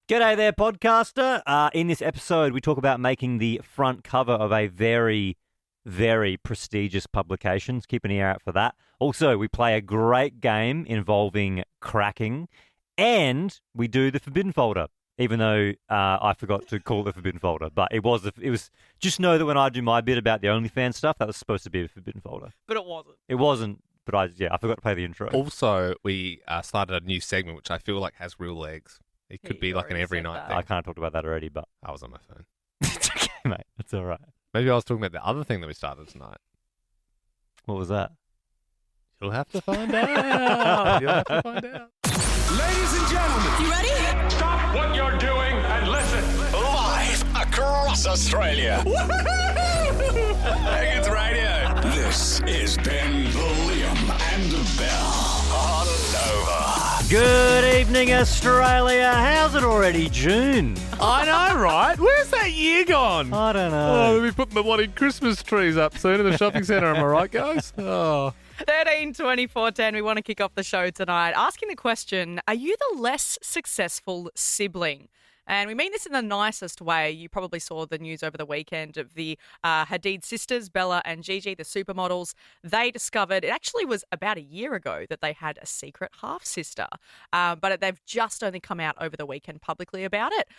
G'day there, podcaster. In this episode, we talk about making the front cover of a very, very prestigious publication. Keep an ear out for that. Also, we play a great game involving cracking, and we do the Forbidden Folder, even though I forgot to call it the Forbidden Folder. But it was. Just know that when I do my bit about the OnlyFans stuff, that was supposed to be a Forbidden Folder. But it wasn't. It wasn't, but I forgot to play the intro. Also, we started a new segment, which I feel like has real legs. It could be like an every night thing. I can't talk about that already, but I was on my phone. it's okay, mate. It's all right. Maybe I was talking about the other thing that we started tonight. What was that? You'll have to find out. You'll have to find out. Ladies and gentlemen, You ready? stop what you're doing and listen. Live across Australia. Higgins Radio. This is Ben, Liam, and Bell on Nova. Good evening, Australia. How's it already June? I know, right? Where's that year gone? I don't know. Oh, we'll be putting the bloody Christmas trees up soon in the shopping centre. Am I right, guys? Oh. 13, 24, 10. We want to kick off the show tonight asking the question, are you the less successful sibling? And we mean this in the nicest way. You probably saw the news over the weekend of the Hadid sisters, Bella and Gigi, the supermodels. They discovered, it actually was about a year ago, that they had a secret half-sister. But they've just only come out over the weekend publicly about it.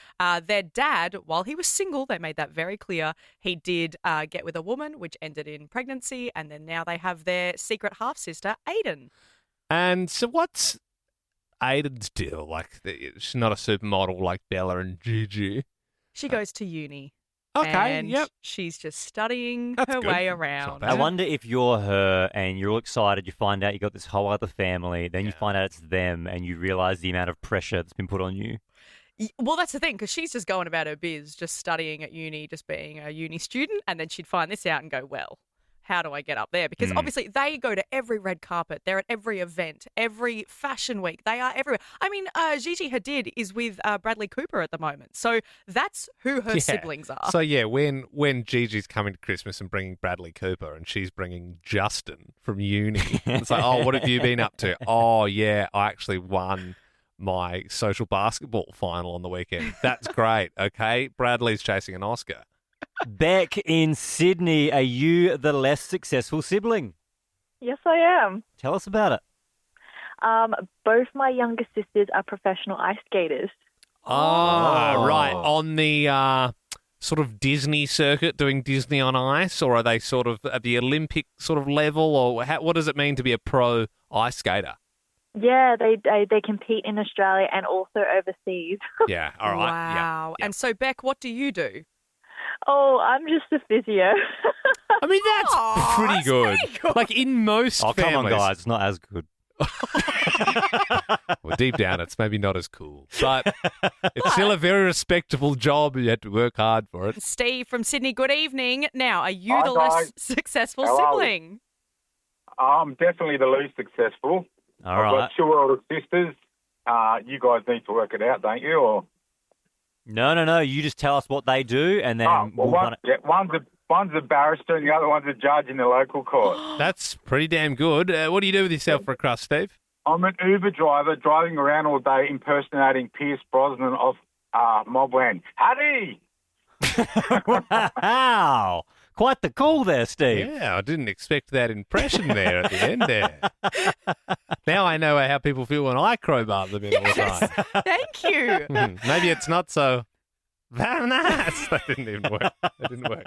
Their dad, while he was single, they made that very clear, he did get with a woman, which ended in pregnancy. And then now they have their secret half-sister, Aiden. And so what's Aiden's deal? Like, she's not a supermodel like Bella and Gigi. She goes to uni. Okay, and yep. she's just studying That's her good. way It's not around. bad. I wonder if you're her and you're all excited, you find out you got this whole other family, then you find out it's them and you realise the amount of pressure that's been put on you. Well, that's the thing, because she's just going about her biz, just studying at uni, just being a uni student, and then she'd find this out and go, well, how do I get up there? Because obviously they go to every red carpet. They're at every event, every fashion week. They are everywhere. I mean, Gigi Hadid is with Bradley Cooper at the moment. So that's who her siblings are. So, yeah, when Gigi's coming to Christmas and bringing Bradley Cooper and she's bringing Justin from uni, it's like, oh, what have you been up to? Oh, yeah, I actually won my social basketball final on the weekend. That's great, okay? Bradley's chasing an Oscar. Beck in Sydney, are you the less successful sibling? Yes, I am. Tell us about it. Both my younger sisters are professional ice skaters. Ah, right. On the sort of Disney circuit, doing Disney on ice, or are they sort of at the Olympic sort of level, or what does it mean to be a pro ice skater? Yeah, they compete in Australia and also overseas. Yeah, all right. Wow. Yeah. And so, Beck, what do you do? Oh, I'm just a physio. I mean, that's pretty good. Like, in most Oh, families... come on, guys. It's not as good. Well, deep down, it's maybe not as cool. But it's still a very respectable job. You have to work hard for it. Steve from Sydney, good evening. Now, are you Hi, the less guys. successful How are we? sibling? I'm definitely the least successful. All I've right. got two older sisters. You guys need to work it out, don't you? Or No. You just tell us what they do and then we'll kind of... one's a barrister and the other one's a judge in the local court. That's pretty damn good. What do you do with yourself for a crust, Steve? I'm an Uber driver driving around all day impersonating Pierce Brosnan of Mobland. Howdy! Wow. Quite the call there, Steve. Yeah, I didn't expect that impression there at the end there. Now I know how people feel when I crowbar them in all the time. Thank you. Maybe it's not so very nice. That didn't even work. That didn't work.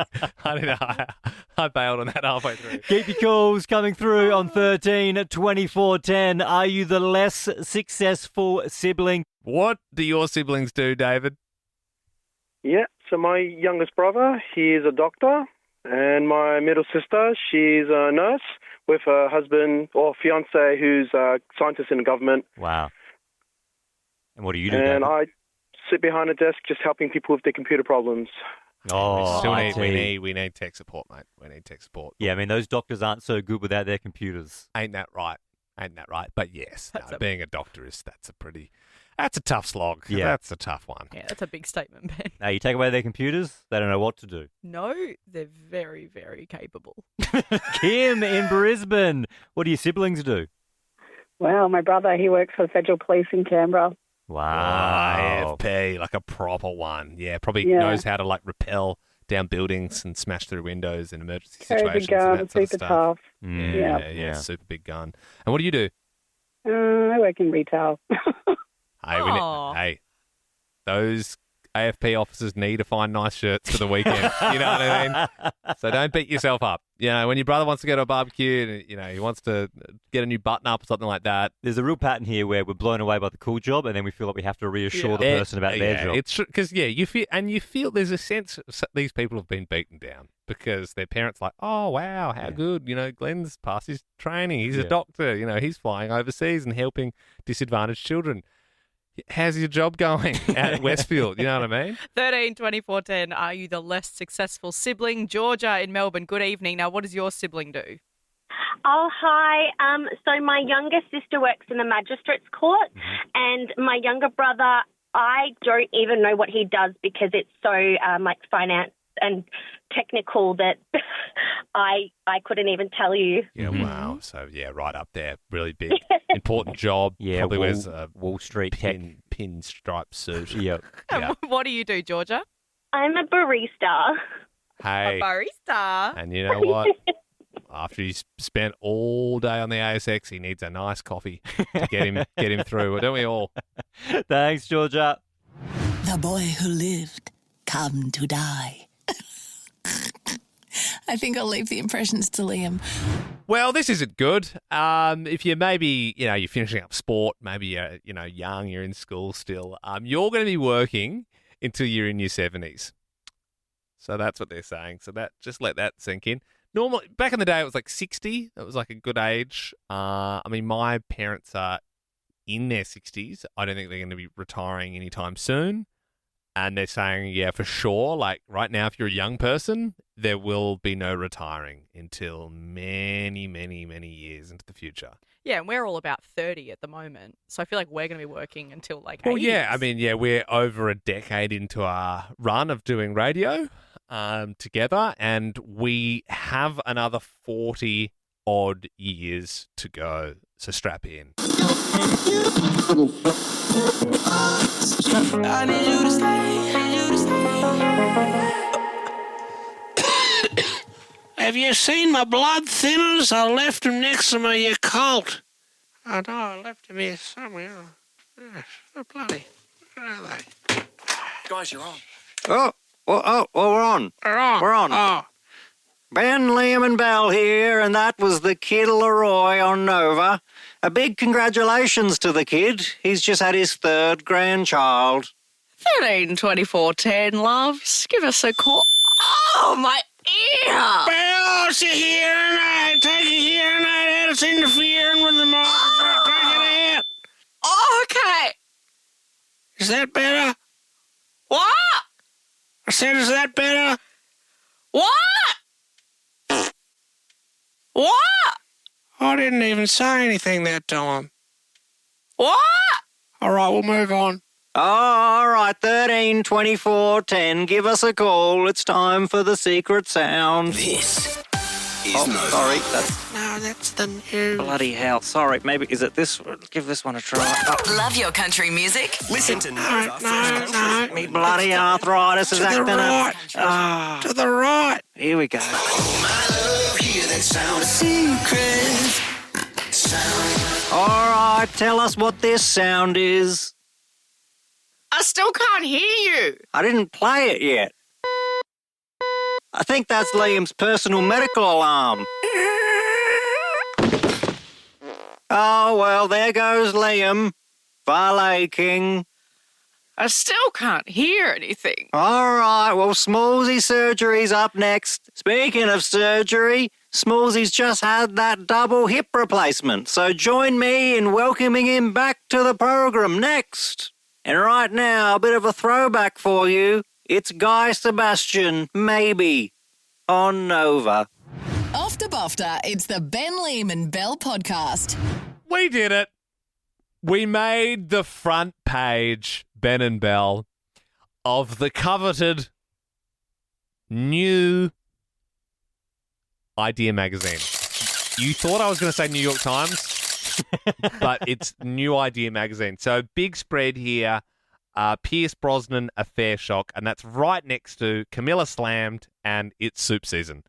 I bailed on that halfway through. Keep your calls coming through on 13 24 10. Are you the less successful sibling? What do your siblings do, David? Yeah, so my youngest brother, he is a doctor, and my middle sister, she's a nurse with her husband or fiance who's a scientist in the government. Wow. And what do you do, And David? I sit behind a desk just helping people with their computer problems. Oh, Still IT. we need tech support, mate. We need tech support. Yeah, I mean, those doctors aren't so good without their computers. Ain't that right? But yes, being a doctor that's a tough slog. Yeah. That's a tough one. Yeah, that's a big statement, Ben. Now, you take away their computers, they don't know what to do. No, they're very, very capable. Kim in Brisbane, what do your siblings do? Well, my brother, he works for the Federal Police in Canberra. Wow. AFP, like a proper one. Yeah, probably knows how to like rappel down buildings and smash through windows in emergency Carries a situations gun, and that sort of super stuff. tough. Yeah, super big gun. And what do you do? I work in retail. Hey, those AFP officers need to find nice shirts for the weekend. You know what I mean? So don't beat yourself up. You know, when your brother wants to go to a barbecue and, you know, he wants to get a new button up or something like that. There's a real pattern here where we're blown away by the cool job and then we feel like we have to reassure the person about their job. It's true because, you feel there's a sense these people have been beaten down because their parents are like, oh, wow, how good. You know, Glenn's passed his training. He's a doctor. You know, he's flying overseas and helping disadvantaged children. How's your job going out at Westfield? You know what I mean? 13 24 10. Are you the less successful sibling? Georgia in Melbourne, good evening. Now, what does your sibling do? Oh, hi. So my younger sister works in the magistrate's court, and my younger brother, I don't even know what he does because it's so like finance and technical that I couldn't even tell you. Yeah, wow. So, right up there. Really big, important job. Yeah, probably wears a Wall Street tech. pinstripe suit. Yep. And what do you do, Georgia? I'm a barista. Hey. A barista. And you know what? After he's spent all day on the ASX, he needs a nice coffee to get him through. Don't we all? Thanks, Georgia. The boy who lived, come to die. I think I'll leave the impressions to Liam. Well, this isn't good. If you maybe, you're finishing up sport, maybe you're, young, you're in school still, you're going to be working until you're in your 70s. So that's what they're saying. So just let that sink in. Normally, back in the day, it was like 60. That was like a good age. My parents are in their 60s. I don't think they're going to be retiring anytime soon. And they're saying, yeah, for sure, like right now, if you're a young person, there will be no retiring until many, many, many years into the future. Yeah, and we're all about 30 at the moment. So I feel like we're going to be working until like 80s. Well, yeah, we're over a decade into our run of doing radio together, and we have another 40 odd years to go. So strap in. I need you to stay. Have you seen my blood thinners? I left them next to my Yakult. Oh, no, I left them here somewhere. Oh, bloody. Where are they? Guys, you're on. We're on. We're on. Oh. Ben, Liam and Bell here, and that was the Kid Leroy on Nova. A big congratulations to the kid. He's just had his third grandchild. 13 24 10, loves. Give us a call. Oh, my ear! Bell, it's your hearing aid. Take your hearing aid out. It's interfering with the microphone. Take it out. Oh, okay. Is that better? What? I said, is that better? What? What? I didn't even say anything that time. What? All right, we'll move on. All right, 13 24 10. Give us a call. It's time for the secret sound. This is Nova. Sorry, that's... No, that's the new... Bloody hell. Sorry, maybe... Is it this one? Give this one a try. Oh. Love your country music? Listen to Nova. No. Me bloody arthritis is acting up. Right. To the right. Here we go. Oh, my love, hear that sound. Secret sound. All right, tell us what this sound is. I still can't hear you. I didn't play it yet. I think that's Liam's personal medical alarm. Oh, well, there goes Liam. Valet King. I still can't hear anything. All right, well, Smallsy's surgery's up next. Speaking of surgery, Smallsy's just had that double hip replacement, so join me in welcoming him back to the program next. And right now, a bit of a throwback for you. It's Guy Sebastian, Maybe, on Nova. After BAFTA, it's the Ben, Liam and Bell podcast. We did it. We made the front page, Ben and Bell, of the coveted new Idea magazine. You thought I was going to say New York Times? but it's New Idea magazine. So big spread here. Pierce Brosnan, A Fair Shock, and that's right next to Camilla Slammed and It's Soup Season.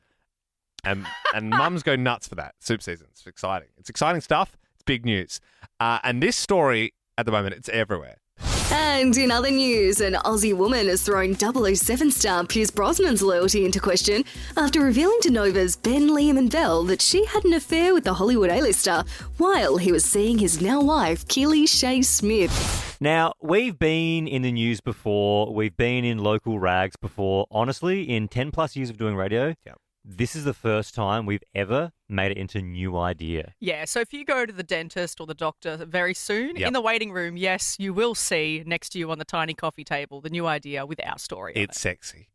And mums go nuts for that. Soup season. It's exciting. It's exciting stuff. It's big news. And this story, at the moment, it's everywhere. And in other news, an Aussie woman has thrown 007 star Pierce Brosnan's loyalty into question after revealing to Nova's Ben, Liam and Bell that she had an affair with the Hollywood A-lister while he was seeing his now wife, Keely Shea Smith. Now, we've been in the news before. We've been in local rags before. Honestly, in 10 plus years of doing radio, this is the first time we've ever made it into New Idea. Yeah, so if you go to the dentist or the doctor very soon, in the waiting room, yes, you will see next to you on the tiny coffee table the New Idea with our story. It's sexy.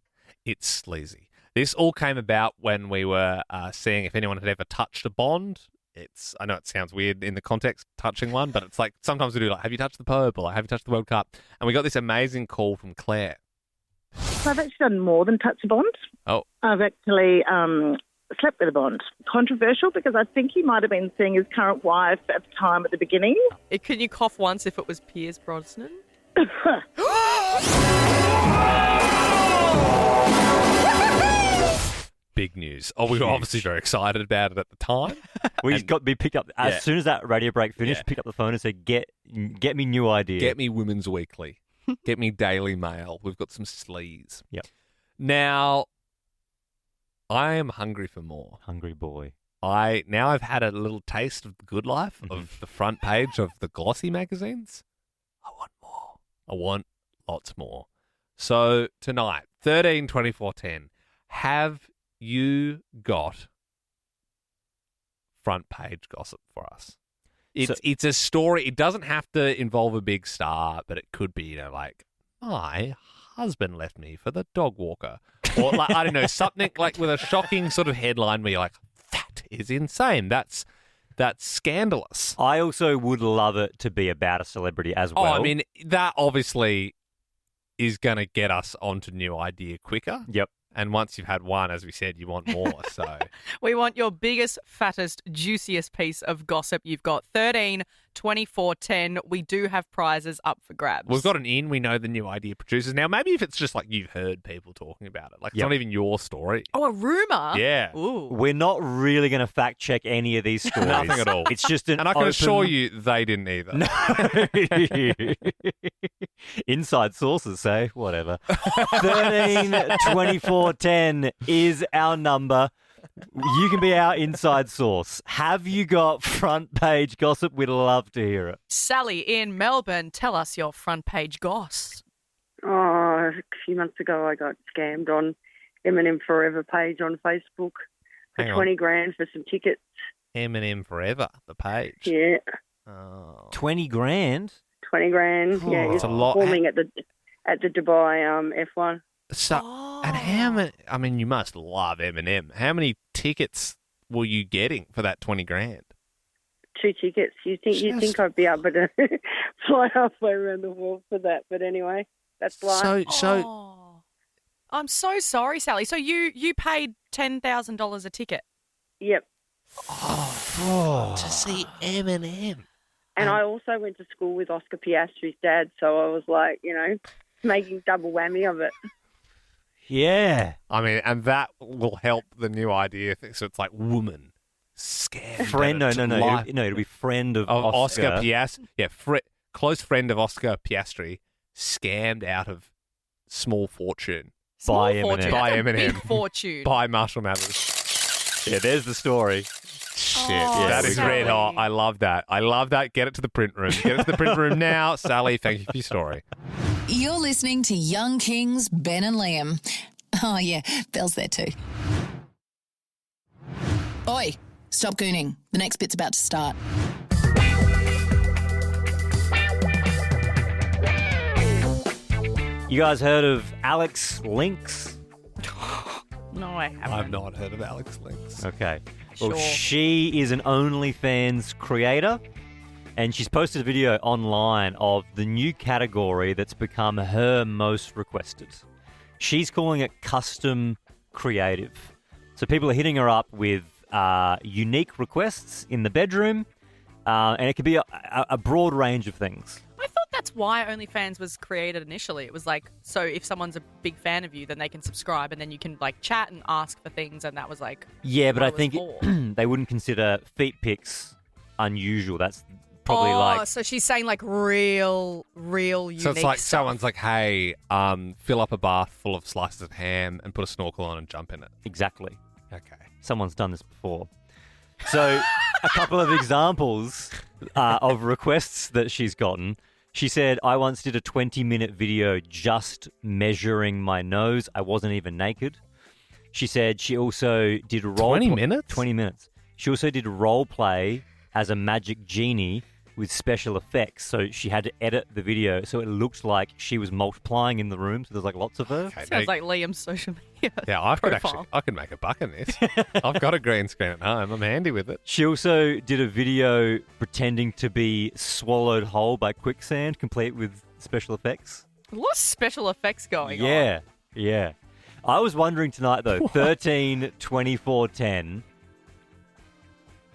It's sleazy. This all came about when we were seeing if anyone had ever touched a Bond. I know it sounds weird in the context, touching one, but it's like sometimes we do like, have you touched the Pope or like, have you touched the World Cup? And we got this amazing call from Claire. So I've actually done more than touch a Bond. Oh. I've actually slept with a Bond. Controversial because I think he might have been seeing his current wife at the time at the beginning. Can you cough once if it was Pierce Brosnan? Big news. Oh, we were obviously very excited about it at the time. We got to be picked up as soon as that radio break finished. Pick up the phone and say, "Get me New Idea. Get me Women's Weekly. Get me Daily Mail. We've got some sleaze." Yep. Now, I am hungry for more. Hungry boy. I've had a little taste of the good life of the front page of the glossy magazines. I want more. I want lots more. So tonight, 13/24/10, have you got front page gossip for us? It's a story. It doesn't have to involve a big star, but it could be, like, my husband left me for the dog walker. Or, like, I don't know, something like with a shocking sort of headline where you're like, that is insane. That's scandalous. I also would love it to be about a celebrity as well. Oh, I mean, that obviously is going to get us onto New Idea quicker. Yep. And once you've had one, as we said, you want more. So we want your biggest, fattest, juiciest piece of gossip. You've got 13/24/10. We do have prizes up for grabs. We've got an in. We know the New Idea producers. Now, maybe if it's just like you've heard people talking about it. Like, it's not even your story. Oh, a rumour? Yeah. Ooh. We're not really going to fact check any of these stories. Nothing at all. It's just an And I can assure you they didn't either. No. Inside sources say whatever. 13/24/10 is our number. You can be our inside source. Have you got front page gossip? We'd love to hear it. Sally in Melbourne, tell us your front page goss. Oh, a few months ago I got scammed on M&M Forever page on Facebook for Hang on. 20 grand for some tickets. M&M Forever, the page. Yeah, Oh. 20 grand? 20 grand. Oh, yeah, that's it's a lot. performing at the Dubai F1. So, and how many? I mean, you must love M&M. How many tickets were you getting for that 20 grand? 2 tickets. You think I'd be able to fly halfway around the world for that? But anyway, that's life. Oh, I'm so sorry, Sally. So you paid $10,000 a ticket? Yep. To see M&M. And I also went to school with Oscar Piastri's dad, so I was like, making double whammy of it. Yeah. I mean, and that will help the New Idea thing. So it's like woman, scam. Friend, no, it'll be friend of Oscar Piastri. Yeah, close friend of Oscar Piastri, scammed out of small fortune. By Small fortune. M&M. By That's a M&M. big fortune. By Marshall Mathers. Yeah, there's the story. Shit, Oh, that is Sally. red hot. I love that. Get it to the print room. Get it to the print room now. Sally, thank you for your story. You're listening to Young Kings, Ben and Liam. Oh, yeah, Belle's there too. Oi, stop gooning. The next bit's about to start. You guys heard of Alex Lynx? No, I haven't. I've not heard of Alex Lynx. Okay. Well, Sure. she is an OnlyFans creator, and she's posted a video online of the new category that's become her most requested. She's calling it custom creative. So people are hitting her up with unique requests in the bedroom. And it could be a broad range of things. I thought that's why OnlyFans was created initially. It was like, so if someone's a big fan of you, then they can subscribe and then you can like chat and ask for things, and that was like Yeah, but what I it was think for. they wouldn't consider feet pics unusual. That's probably like... so she's saying like real unique So it's like stuff. someone's like, hey, fill up a bath full of slices of ham and put a snorkel on and jump in it. Exactly. Okay. Someone's done this before. So a couple of examples of requests that she's gotten. She said, I once did a 20-minute video just measuring my nose. I wasn't even naked. She said she also did role 20 minutes? 20 minutes. She also did role play as a magic genie with special effects. So she had to edit the video so it looked like she was multiplying in the room. So there's like lots of her. Okay, Sounds like Liam's social media. Yeah, I could profile. I could make a buck in this. I've got a green screen at home. I'm handy with it. She also did a video pretending to be swallowed whole by quicksand, complete with special effects. A lot of special effects going on. Yeah. I was wondering tonight, though, 13, 24, 10,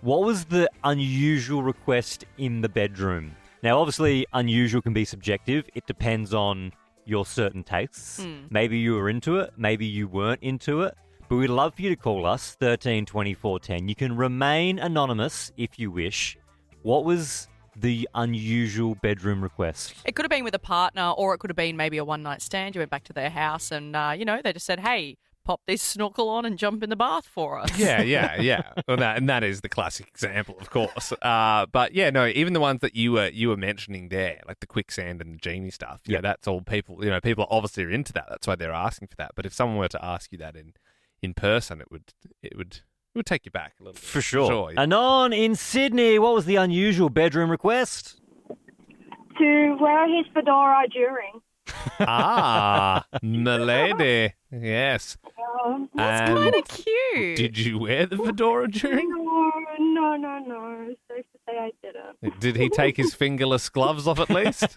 what was the unusual request in the bedroom? Now, obviously, unusual can be subjective. It depends on your certain tastes. Maybe you were into it. Maybe you weren't into it. But we'd love for you to call us, 13, 24, 10. You can remain anonymous if you wish. What was the unusual bedroom request? It could have been with a partner, or it could have been maybe a one-night stand. You went back to their house and, they just said, hey, pop this snorkel on and jump in the bath for us. Yeah. Well, that is the classic example, of course. But yeah, no, even the ones that you were mentioning there, like the quicksand and the genie stuff. Yeah, that's all people. People obviously are into that. That's why they're asking for that. But if someone were to ask you that in person, it would take you back a little bit. For sure. Yeah. Anon in Sydney, what was the unusual bedroom request? To wear his fedora during. Milady. Yes. That's And kind of cute. Did you wear the fedora during? No. Safe to say I didn't. Did he take his fingerless gloves off at least?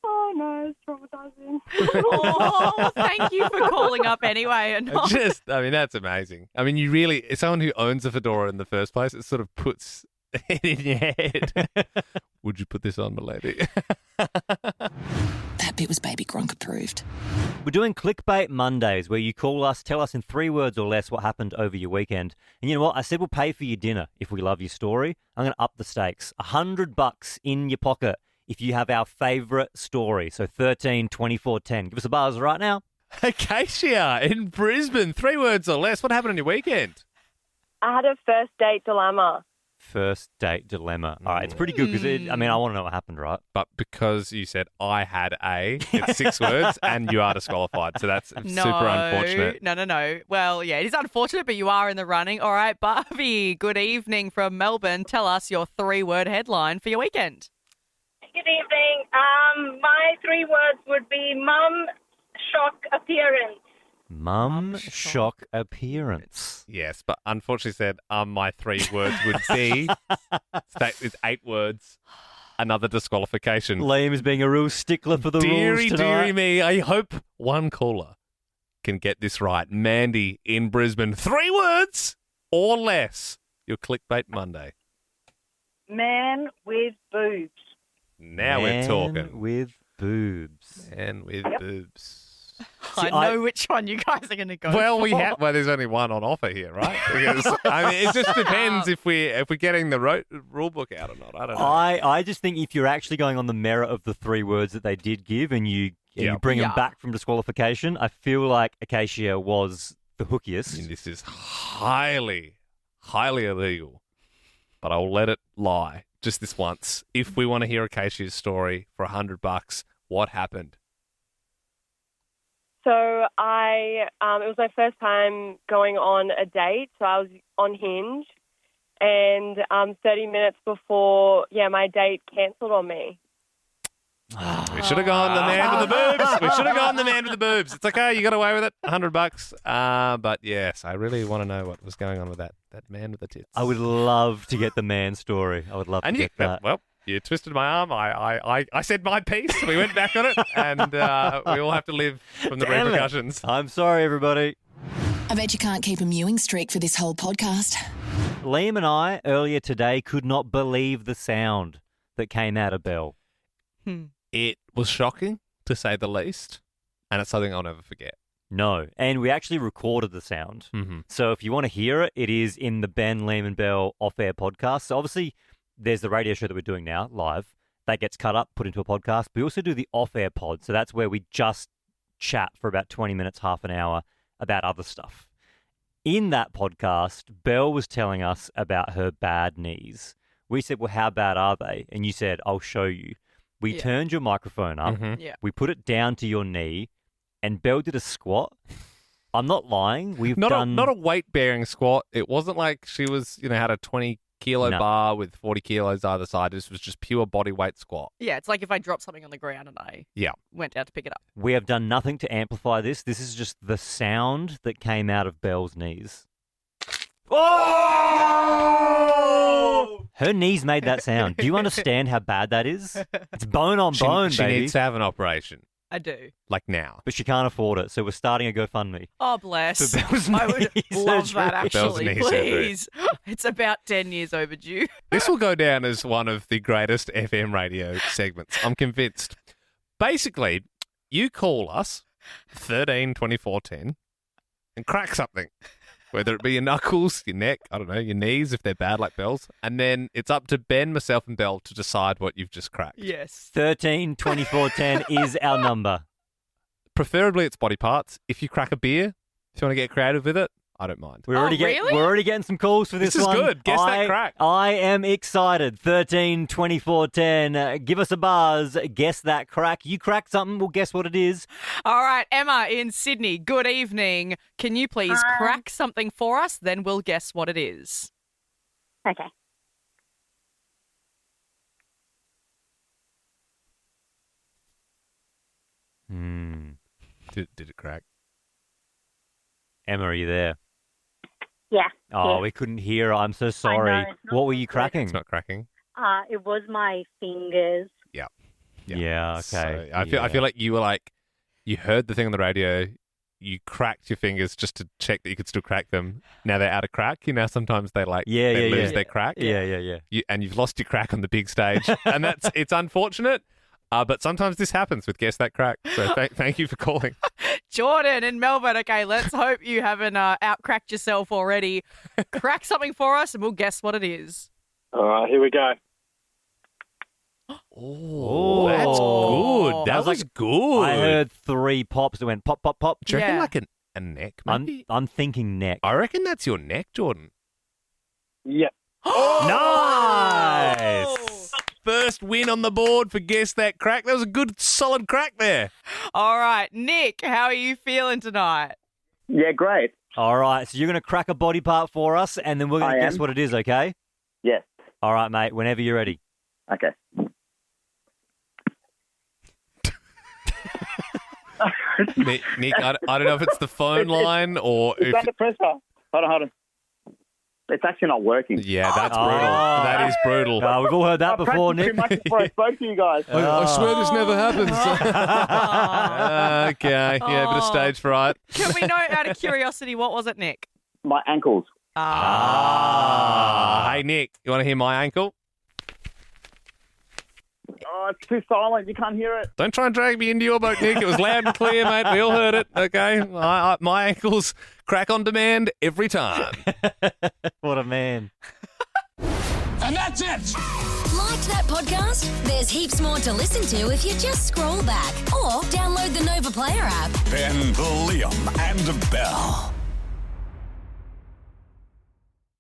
Oh no, it's traumatizing. Oh, thank you for calling up anyway. Anon. That's amazing. I mean, you really, someone who owns a fedora in the first place, it sort of puts it in your head. Would you put this on, milady? That bit was Baby Gronk approved. We're doing Clickbait Mondays, where you call us, tell us in 3 words or less what happened over your weekend. And you know what? I said we'll pay for your dinner if we love your story. I'm going to up the stakes. $100 in your pocket if you have our favourite story. So 13, 24, 10. Give us a buzz right now. Acacia in Brisbane, 3 words or less. What happened on your weekend? I had a first date dilemma. First date dilemma. All right, it's pretty good because, I want to know what happened, right? But because you said I had it's 6 words and you are disqualified. So that's super unfortunate. No. Well, yeah, it is unfortunate, but you are in the running. All right, Barbie, good evening from Melbourne. Tell us your 3-word headline for your weekend. Good evening. My 3 words would be mum shock appearance. Mum shock appearance. Yes, but unfortunately said my 3 words would be, it's 8 words, another disqualification. Liam is being a real stickler for the rules tonight. Deary me. I hope one caller can get this right. Mandy in Brisbane, 3 words or less. Your Clickbait Monday. Man with boobs. Now we're talking. With boobs. Man with boobs. I know which one you guys are going to go Well, for. Well, there's only one on offer here, right? Because it just depends if we're getting the rule book out or not. I don't know. I just think if you're actually going on the merit of the 3 words that they did give and you bring them back from disqualification, I feel like Acacia was the hookiest. And this is highly, highly illegal. But I'll let it lie just this once. If we want to hear Acacia's story for $100, what happened? So it was my first time going on a date. So I was on Hinge, and 30 minutes before, my date cancelled on me. We should have gone the man with the boobs. We should have gone the man with the boobs. It's okay. You got away with it. $100. But yes, I really want to know what was going on with that man with the tits. I would love to get the man story. I would love to get that. Well, you twisted my arm. I said my piece. We went back on it, and we all have to live from the repercussions. I'm sorry, everybody. I bet you can't keep a mewing streak for this whole podcast. Liam and I, earlier today, could not believe the sound that came out of Belle. It was shocking, to say the least, and it's something I'll never forget. No, and we actually recorded the sound. Mm-hmm. So if you want to hear it, it is in the Ben, Liam and Belle off-air podcast. So obviously, there's the radio show that we're doing now, live. That gets cut up, put into a podcast. We also do the off-air pod. So that's where we just chat for about 20 minutes, half an hour about other stuff. In that podcast, Belle was telling us about her bad knees. We said, well, how bad are they? And you said, I'll show you. We turned your microphone up. Mm-hmm. Yeah. We put it down to your knee, and Belle did a squat. I'm not lying. We've Not done... a weight-bearing squat. It wasn't like she was, had a 20-kilo No. bar with 40 kilos either side. This was just pure body weight squat. Yeah, it's like if I dropped something on the ground and I went down to pick it up. We have done nothing to amplify this. This is just the sound that came out of Belle's knees. Oh! Her knees made that sound. Do you understand how bad that is? It's bone on bone, She baby. needs to have an operation, I do. like now. But she can't afford it, so we're starting a GoFundMe. Oh, bless. For Belle's I would knee love surgery. that, Belle's actually. knee surgery. Please. It's about 10 years overdue. This will go down as one of the greatest FM radio segments. I'm convinced. Basically, you call us 13 24 10 and crack something. Whether it be your knuckles, your neck, I don't know, your knees if they're bad like Belle's. And then it's up to Ben, myself, and Belle to decide what you've just cracked. Yes. 13 24 10 is our number. Preferably it's body parts. If you crack a beer, if you want to get creative with it, I don't mind. We're already getting some calls for this This is one. good. Guess that crack. I am excited. 13 24 10. Give us a buzz. Guess that crack. You cracked something. We'll guess what it is. All right, Emma in Sydney, good evening. Can you please crack something for us? Then we'll guess what it is. Okay. Did it crack? Emma, are you there? Yeah. Oh, yeah. we couldn't hear. I'm so sorry. it's not What were you cracking? It's not cracking. It was my fingers. Yeah. Yeah, okay. So I feel like you were like, you heard the thing on the radio, you cracked your fingers just to check that you could still crack them. Now they're out of crack. Sometimes they lose their crack. Yeah. And you've lost your crack on the big stage. And it's unfortunate. But sometimes this happens with Guess That Crack. So thank you for calling. Jordan in Melbourne. Okay, let's hope you haven't out-cracked yourself already. Crack something for us and we'll guess what it is. All right, here we go. Oh, that's good. That was good. I heard 3 pops that went pop, pop, pop. Do you reckon like a neck, maybe? I'm thinking neck. I reckon that's your neck, Jordan. Yep. Nice! First win on the board for Guess That Crack. That was a good, solid crack there. All right, Nick, how are you feeling tonight? Yeah, great. All right, so you're going to crack a body part for us, and then we're going to guess what it is, okay? Yes. All right, mate, whenever you're ready. Okay. Nick, I don't know if it's the phone line or It's if... under pressure. Hold on. It's actually not working. Yeah, that's brutal. That is brutal. We've all heard that I before, practiced Nick. too much before I spoke to you guys. I swear this never happens. Okay, yeah, a bit of stage fright. Can we know, out of curiosity, what was it, Nick? My ankles. Hey, Nick, you want to hear my ankle? Oh, it's too silent. You can't hear it. Don't try and drag me into your boat, Nick. It was loud and clear, mate. We all heard it, okay? My ankles crack on demand every time. What a man. And that's it. Liked that podcast? There's heaps more to listen to if you just scroll back or download the Nova Player app. Ben, Liam, and Belle.